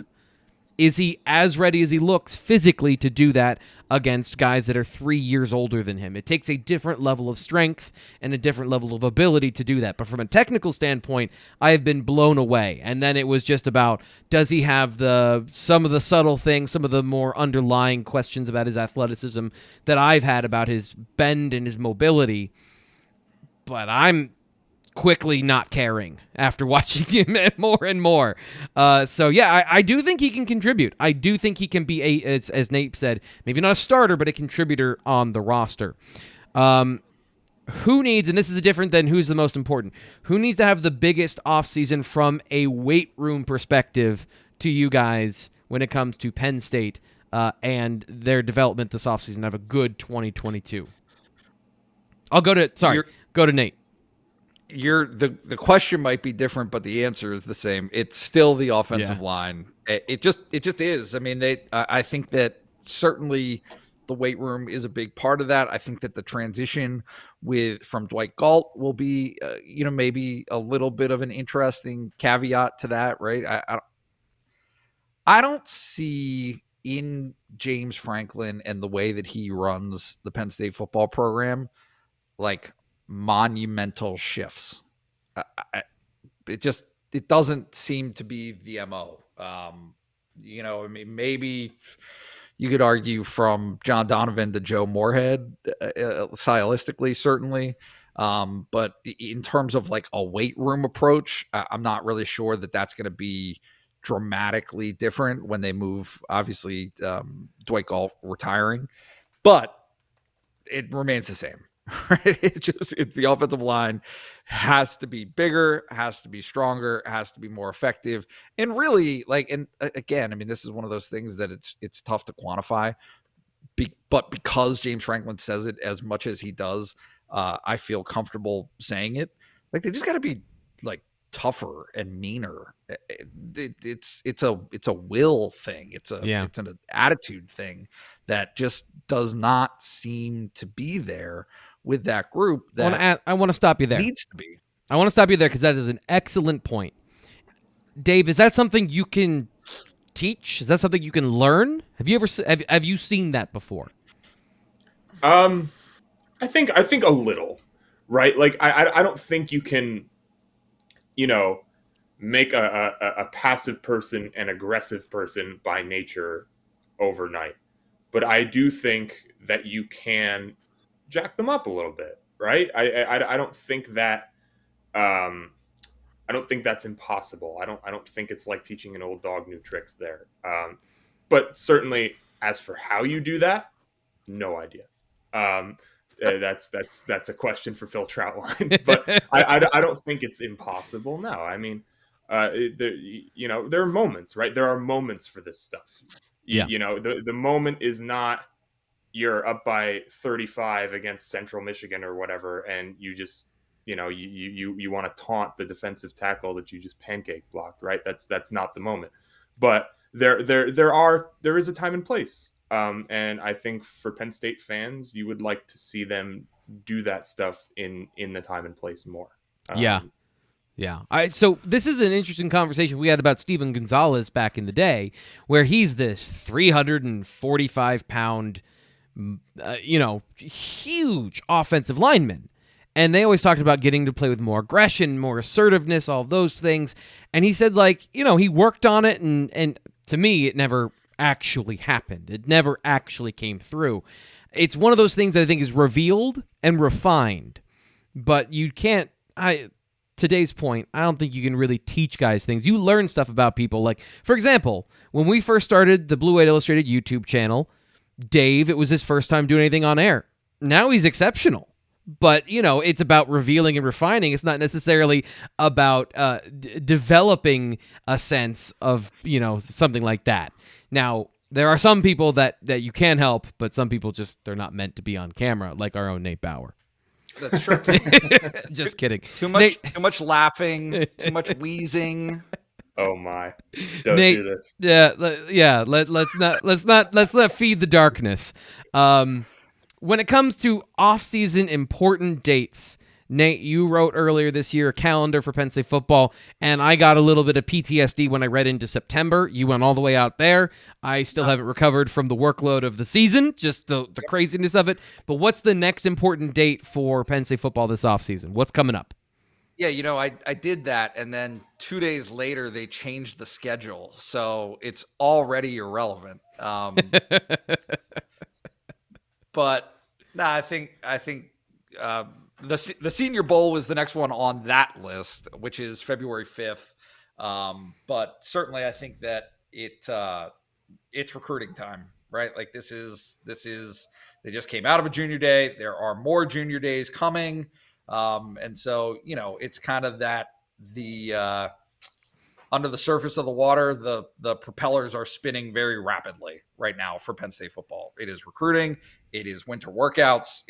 Is he as ready as he looks physically to do that against guys that are 3 years older than him? It takes a different level of strength and a different level of ability to do that. But from a technical standpoint, I have been blown away. And then it was just about, does he have some of the subtle things, some of the more underlying questions about his athleticism that I've had about his bend and his mobility. But I'm quickly not caring after watching him more and more. So yeah, I do think he can contribute. I do think he can be as Nate said, maybe not a starter, but a contributor on the roster. Who needs, and this is different than who's the most important, who needs to have the biggest offseason from a weight room perspective to you guys when it comes to Penn State and their development this offseason? Have a good 2022. I'll go to Nate. The question might be different, but the answer is the same. It's still the offensive line. It just is. I mean, I think that certainly the weight room is a big part of that. I think that the transition from Dwight Galt will be, maybe a little bit of an interesting caveat to that, right? I don't see in James Franklin and the way that he runs the Penn State football program, like monumental shifts. It doesn't seem to be the MO. Maybe you could argue from John Donovan to Joe Moorhead, stylistically, certainly. But in terms of like a weight room approach, I'm not really sure that that's going to be dramatically different when they move, obviously, Dwight Galt retiring, but it remains the same. Right? It's the offensive line has to be bigger, has to be stronger, has to be more effective. And really, again, I mean, this is one of those things that it's tough to quantify. But because James Franklin says it as much as he does, I feel comfortable saying it. Like, they just got to be like tougher and meaner. It's a will thing. It's an attitude thing that just does not seem to be there with that group. That I want to stop you there. Needs to be. I want to stop you there because that is an excellent point. Dave, is that something you can teach? Is that something you can learn? Have you seen that before? I think a little, right? Like I don't think you can, make a passive person an aggressive person by nature overnight. But I do think that you can jack them up a little bit, right? I don't think that I don't think that's impossible. I don't think it's like teaching an old dog new tricks there. But certainly, as for how you do that, no idea. That's a question for Phil Troutline. But I don't think it's impossible. No, I mean, there are moments, right? There are moments for this stuff. Yeah. The moment is not you're up by 35 against Central Michigan or whatever, and you just, you want to taunt the defensive tackle that you just pancake blocked, right? That's not the moment. But there is a time and place. And I think for Penn State fans, you would like to see them do that stuff in the time and place more. Yeah. Yeah. So this is an interesting conversation we had about Steven Gonzalez back in the day, where he's this 345-pound, huge offensive lineman. And they always talked about getting to play with more aggression, more assertiveness, all those things. And he said, he worked on it, and to me, it never actually happened. It never actually came through. It's one of those things that I think is revealed and refined, but you can't. Today's point, I don't think you can really teach guys things. You learn stuff about people. Like, for example, when we first started the Blue White Illustrated YouTube channel, Dave, it was his first time doing anything on air. Now he's exceptional. But, it's about revealing and refining. It's not necessarily about developing a sense of, something like that. Now, there are some people that you can help, but some people they're not meant to be on camera, like our own Nate Bauer. That's true. Just kidding. Too much laughing, too much wheezing. Oh my! Don't Nate, do this. Yeah. Let's not feed the darkness. When it comes to off-season important dates, Nate, you wrote earlier this year a calendar for Penn State football, and I got a little bit of PTSD when I read into September. You went all the way out there. I still haven't recovered from the workload of the season, just the craziness of it. But what's the next important date for Penn State football this offseason? What's coming up? Yeah, I did that, and then 2 days later they changed the schedule, so it's already irrelevant. But no, I think the Senior Bowl was the next one on that list, which is February 5th. But certainly, I think that it's recruiting time, right? Like this is they just came out of a junior day. There are more junior days coming, and so it's kind of that the under the surface of the water, the propellers are spinning very rapidly right now for Penn State football. It is recruiting. It is winter workouts.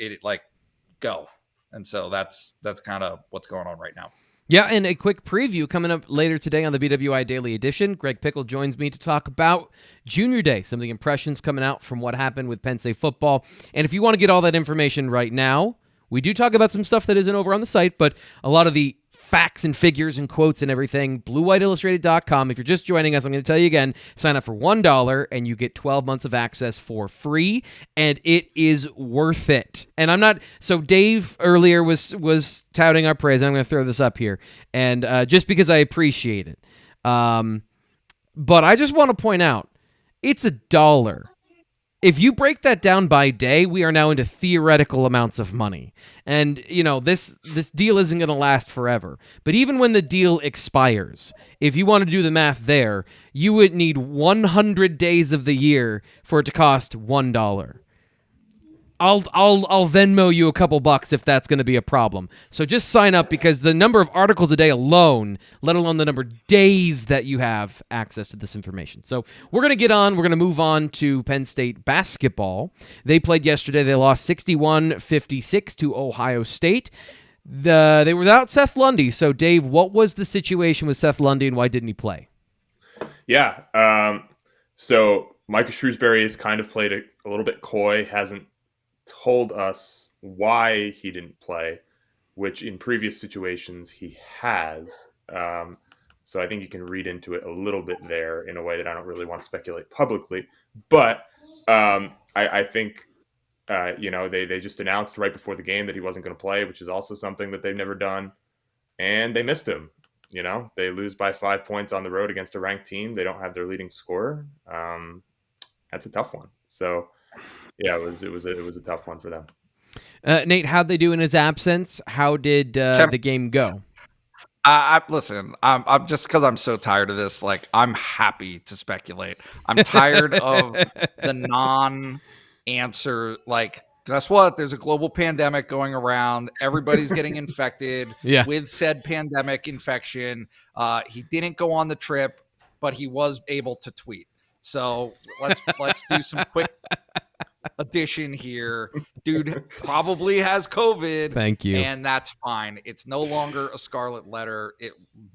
Go. And so that's kind of what's going on right now. Yeah, and a quick preview coming up later today on the BWI Daily Edition. Greg Pickle joins me to talk about Junior Day, some of the impressions coming out from what happened with Penn State football. And if you want to get all that information right now, we do talk about some stuff that isn't over on the site, but a lot of the facts and figures and quotes and everything, bluewhiteillustrated.com. If you're just joining us, I'm going to tell you again, sign up for $1 and you get 12 months of access for free, and it is worth it. And I'm not, so Dave earlier was touting our praise. I'm going to throw this up here, and just because I appreciate it. But I just want to point out, it's $1. If you break that down by day, we are now into theoretical amounts of money. And, this deal isn't going to last forever. But even when the deal expires, if you want to do the math there, you would need 100 days of the year for it to cost $1. I'll Venmo you a couple bucks if that's going to be a problem. So just sign up, because the number of articles a day alone, let alone the number of days that you have access to this information. So we're going to move on to Penn State basketball. They played yesterday. They lost 61-56 to Ohio State. They were without Seth Lundy. So Dave, what was the situation with Seth Lundy and why didn't he play? Yeah. So Micah Shrewsbury has kind of played a little bit coy, hasn't told us why he didn't play, which in previous situations he has. So I think you can read into it a little bit there in a way that I don't really want to speculate publicly. But I think, they just announced right before the game that he wasn't going to play, which is also something that they've never done. And they missed him. They lose by 5 points on the road against a ranked team. They don't have their leading scorer. That's a tough one. So yeah, it was a tough one for them. Nate, how'd they do in his absence? How did the game go? Listen, I'm just because I'm so tired of this. I'm happy to speculate. I'm tired of the non-answer. Guess what? There's a global pandemic going around. Everybody's getting infected with said pandemic infection. He didn't go on the trip, but he was able to tweet. So let's do some quick addition here. Dude probably has COVID. Thank you. And that's fine. It's no longer a scarlet letter.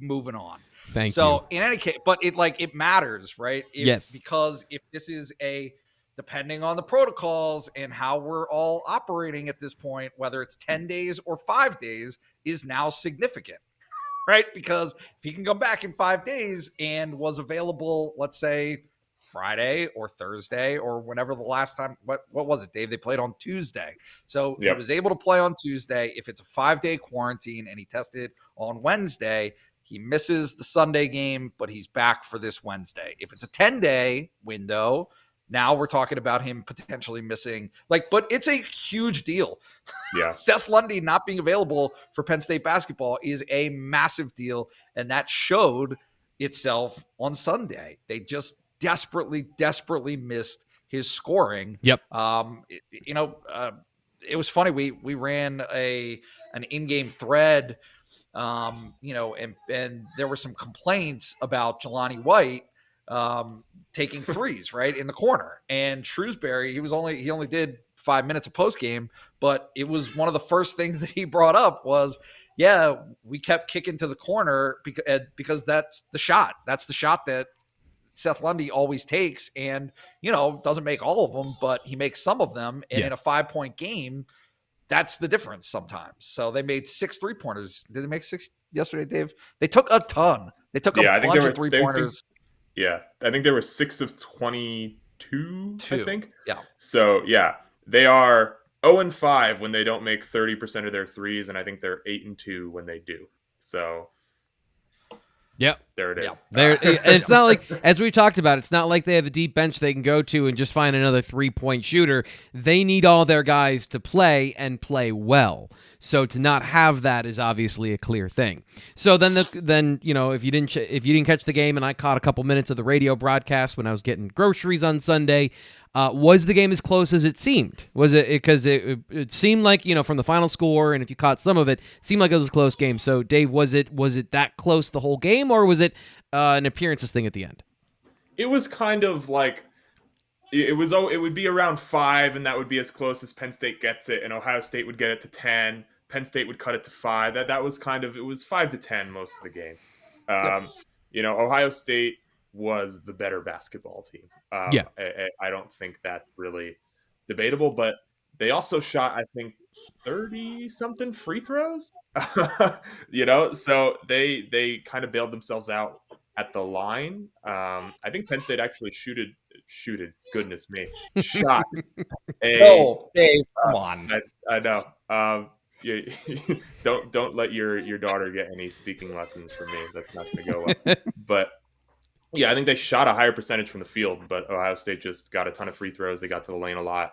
Moving on. Thank you. So in any case, but it matters, right? Yes. Because if this is depending on the protocols and how we're all operating at this point, whether it's 10 days or 5 days is now significant. right? Because if he can come back in 5 days and was available, let's say Friday or Thursday or whenever the last time, what was it, Dave? They played on Tuesday. So he was able to play on Tuesday. If it's a 5-day quarantine and he tested on Wednesday, he misses the Sunday game, but he's back for this Wednesday. If it's a 10-day window, now we're talking about him potentially missing, but it's a huge deal. Yeah. Seth Lundy not being available for Penn State basketball is a massive deal, and that showed itself on Sunday. They just desperately missed his scoring. Yep. It was funny. We ran an in-game thread, and there were some complaints about Jelani White taking threes right in the corner, and Shrewsbury, he only did 5 minutes of post game, but it was one of the first things that he brought up was, we kept kicking to the corner because that's the shot that Seth Lundy always takes, and doesn't make all of them, but he makes some of them, and in a 5-point game, that's the difference sometimes. So they made 6 3-pointers. Did they make 6 yesterday, Dave? They took a ton. They took a bunch of 3-pointers. I think there were 6 of 22, I think. Yeah. So, they are 0-5 when they don't make 30% of their threes, and I think they're 8-2 when they do. So, yep. There it is. And it's not like, as we talked about, it's not like they have a deep bench they can go to and just find another 3-point shooter. They need all their guys to play and play well. So to not have that is obviously a clear thing. So then if you didn't catch the game, and I caught a couple minutes of the radio broadcast when I was getting groceries on Sunday, was the game as close as it seemed? Was it, because it seemed like, from the final score, and if you caught some of it, seemed like it was a close game. So Dave, was it that close the whole game, or was it an appearances thing at the end? It was kind of like, it would be around 5, and that would be as close as Penn State gets it, and Ohio State would get it to 10. Penn State would cut it to 5. That was kind of, it was 5-10 most of the game. Ohio State was the better basketball team. I don't think that's really debatable, but they also shot, I think, 30-something free throws. So they kind of bailed themselves out at the line. I think Penn State actually shooted. Goodness me, shot. Dave, come on. I know. Don't let your daughter get any speaking lessons from me. That's not going to go well. But I think they shot a higher percentage from the field, but Ohio State just got a ton of free throws. They got to the lane a lot,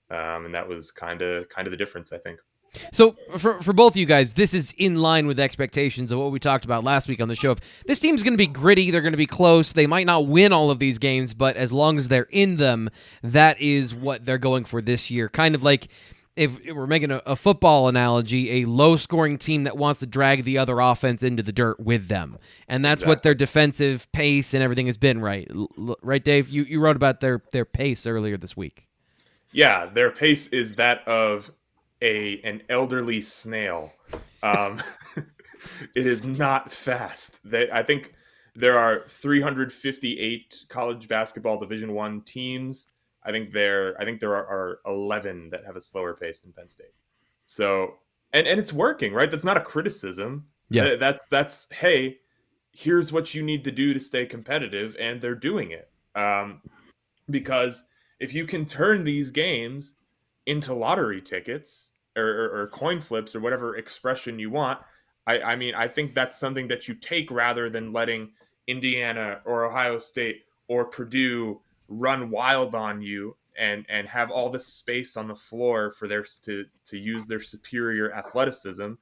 and that was kind of the difference, I think. So for both of you guys, this is in line with expectations of what we talked about last week on the show. If this team's going to be gritty, they're going to be close. They might not win all of these games, but as long as they're in them, that is what they're going for this year. Kind of like, if we're making a football analogy, a low-scoring team that wants to drag the other offense into the dirt with them. And that's what their defensive pace and everything has been, right? Right, Dave? You wrote about their pace earlier this week. Yeah, their pace is that of an elderly snail. It is not fast. I think there are 358 college basketball Division I teams. I think there are 11 that have a slower pace than Penn State. So, and it's working, right? That's not a criticism. Yeah. That's hey, here's what you need to do to stay competitive, and they're doing it. Because if you can turn these games into lottery tickets or coin flips or whatever expression you want, I think that's something that you take rather than letting Indiana or Ohio State or Purdue run wild on you and have all this space on the floor for to use their superior athleticism,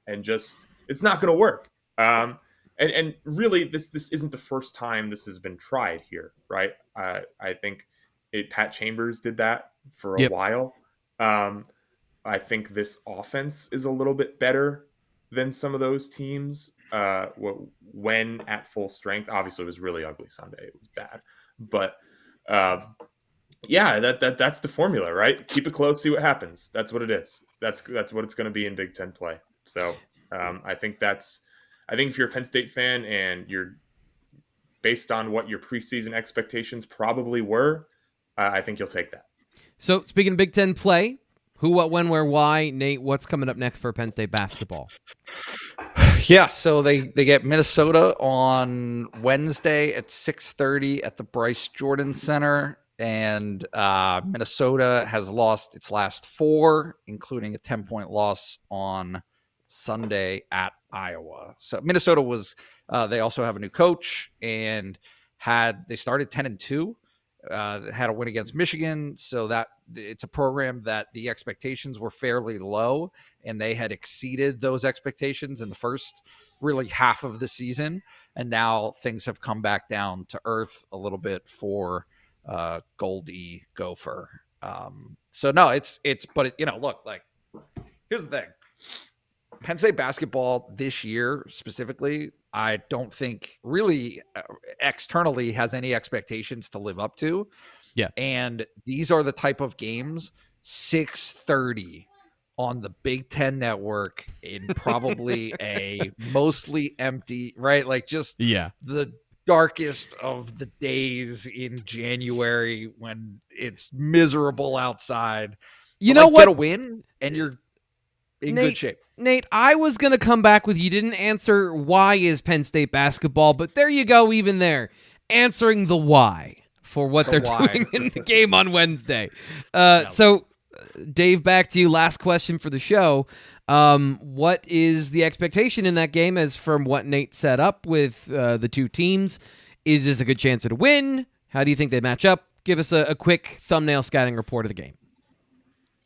and just, it's not going to work. And really, this isn't the first time this has been tried here, right? I think Pat Chambers did that for a while. I think this offense is a little bit better than some of those teams when at full strength. Obviously, it was really ugly Sunday. It was bad. But that's the formula, right? Keep it close, see what happens. That's what it is. That's what it's going to be in Big Ten play. So I think if you're a Penn State fan and you're based on what your preseason expectations probably were, I think you'll take that. So speaking of Big Ten play, who, what, when, where, why, Nate, what's coming up next for Penn State basketball? Yeah, so they get Minnesota on Wednesday at 6:30 at the Bryce Jordan Center, and Minnesota has lost its last 4, including a 10-point loss on Sunday at Iowa. So Minnesota was they also have a new coach and they started 10-2, had a win against Michigan, so that it's a program that the expectations were fairly low, and they had exceeded those expectations in the first really half of the season, and now things have come back down to earth a little bit for Goldie Gopher. So no, look, like, here's the thing. Penn State basketball this year specifically, I don't think really externally has any expectations to live up to. Yeah. And these are the type of games, 6:30 on the Big Ten Network in probably a mostly empty, right? Like just the darkest of the days in January when it's miserable outside. You know what? Get a win and you're in good shape. Nate, I was going to come back with you didn't answer why is Penn State basketball, but there you go, even there. Answering the why for what they're doing in the game on Wednesday. So, Dave, back to you. Last question for the show. What is the expectation in that game as from what Nate set up with the two teams? Is this a good chance at a win? How do you think they match up? Give us a quick thumbnail scouting report of the game.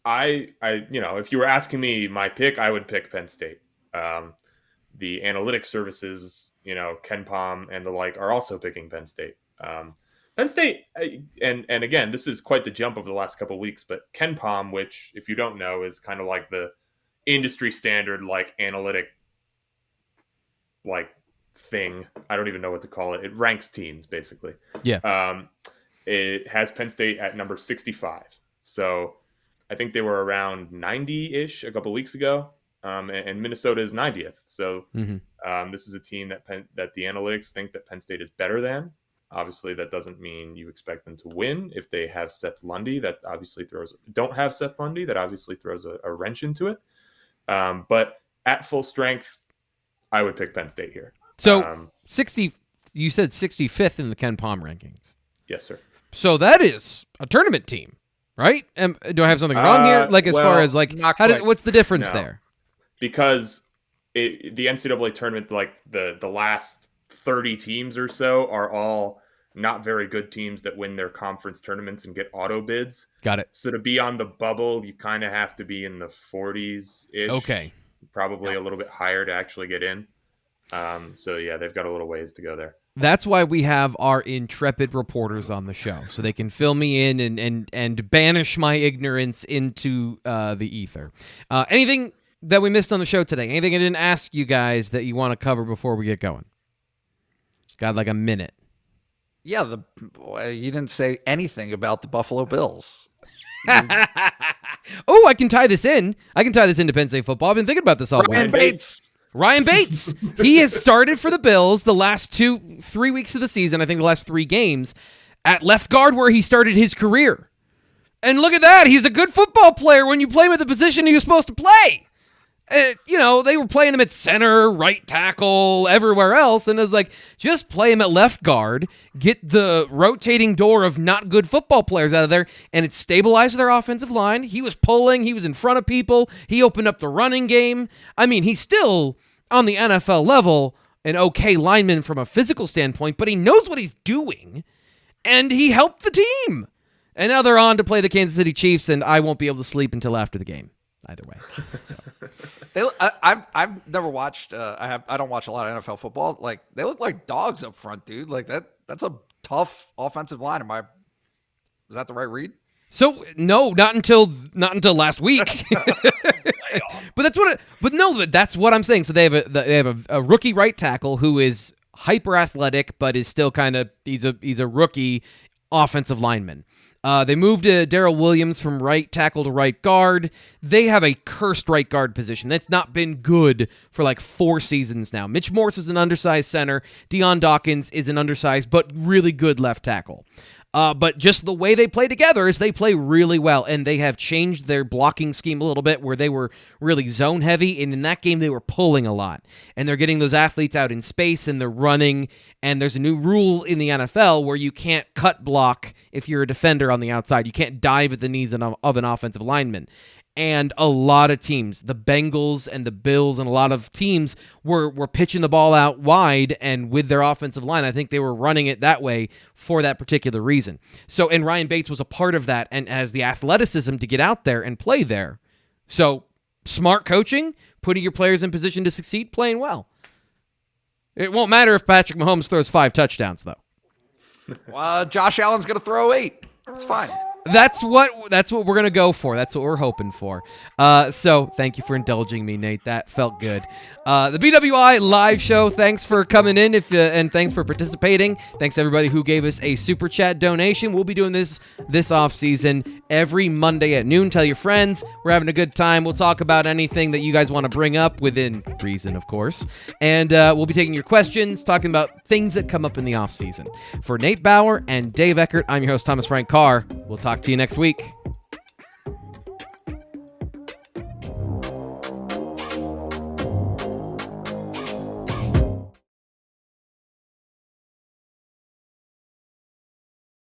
If you were asking me my pick, I would pick Penn State. The analytics services, Ken Pom and the like, are also picking Penn State. Penn State, and again, this is quite the jump over the last couple of weeks, but Ken Pom, which, if you don't know, is kind of like the industry standard, like, analytic, like, thing. I don't even know what to call it. It ranks teams, basically. Yeah. It has Penn State at number 65. So I think they were around 90-ish a couple of weeks ago, and Minnesota is 90th. So this is a team that the analytics think that Penn State is better than. Obviously, that doesn't mean you expect them to win. If they have Seth Lundy, that obviously don't have Seth Lundy, that obviously throws a wrench into it. But at full strength, I would pick Penn State here. So 60, you said 65th in the Ken Pom rankings. Yes, sir. So that is a tournament team. Right? Do I have something wrong here? Like, as far as, like, what's the difference there? Because the NCAA tournament, like, the last 30 teams or so are all not very good teams that win their conference tournaments and get auto bids. Got it. So to be on the bubble, you kind of have to be in the 40s-ish. Okay. Probably a little bit higher to actually get in. So, yeah, they've got a little ways to go there. That's why we have our intrepid reporters on the show, so they can fill me in and banish my ignorance into the ether. Anything that we missed on the show today? Anything I didn't ask you guys that you want to cover before we get going? Just got like a minute. Yeah, you didn't say anything about the Buffalo Bills. Oh, I can tie this in. I can tie this into Penn State football. I've been thinking about this all week. Ryan Bates. He has started for the Bills the last 3 weeks of the season, I think the last 3 games, at left guard where he started his career. And look at that. He's a good football player when you play him at the position he was supposed to play. They were playing him at center, right tackle, everywhere else. And it was like, just play him at left guard, get the rotating door of not good football players out of there, and it stabilized their offensive line. He was pulling. He was in front of people. He opened up the running game. I mean, he's still on the NFL level an okay lineman from a physical standpoint, but he knows what he's doing, and he helped the team. And now they're on to play the Kansas City Chiefs, and I won't be able to sleep until after the game. Either way. So. I've never watched. I don't watch a lot of NFL football. Like, they look like dogs up front, dude. Like that's a tough offensive line. Is that the right read? So no, not until last week. But that's what I'm saying. So they have a rookie right tackle who is hyper athletic, but is still kind of he's a rookie offensive lineman. They moved Darrell Williams from right tackle to right guard. They have a cursed right guard position. That's not been good for like 4 seasons now. Mitch Morse is an undersized center. Deion Dawkins is an undersized but really good left tackle. But just the way they play together is they play really well, and they have changed their blocking scheme a little bit where they were really zone heavy, and in that game they were pulling a lot. And they're getting those athletes out in space, and they're running, and there's a new rule in the NFL where you can't cut block if you're a defender on the outside. You can't dive at the knees of an offensive lineman. And a lot of teams, the Bengals and the Bills and a lot of teams were pitching the ball out wide, and with their offensive line, I think they were running it that way for that particular reason. So, and Ryan Bates was a part of that and has the athleticism to get out there and play there. So, smart coaching, putting your players in position to succeed, playing well. It won't matter if Patrick Mahomes throws 5 touchdowns, though. Josh Allen's going to throw 8. It's fine. That's what we're going to go for. That's what we're hoping for. So thank you for indulging me, Nate. That felt good. The BWI live show, thanks for coming in and thanks for participating. Thanks to everybody who gave us a super chat donation. We'll be doing this off season every Monday at noon. Tell your friends. We're having a good time. We'll talk about anything that you guys want to bring up within reason, of course. And we'll be taking your questions, talking about things that come up in the off season. For Nate Bauer and Dave Eckert, I'm your host, Thomas Frank Carr. We'll talk to you next week.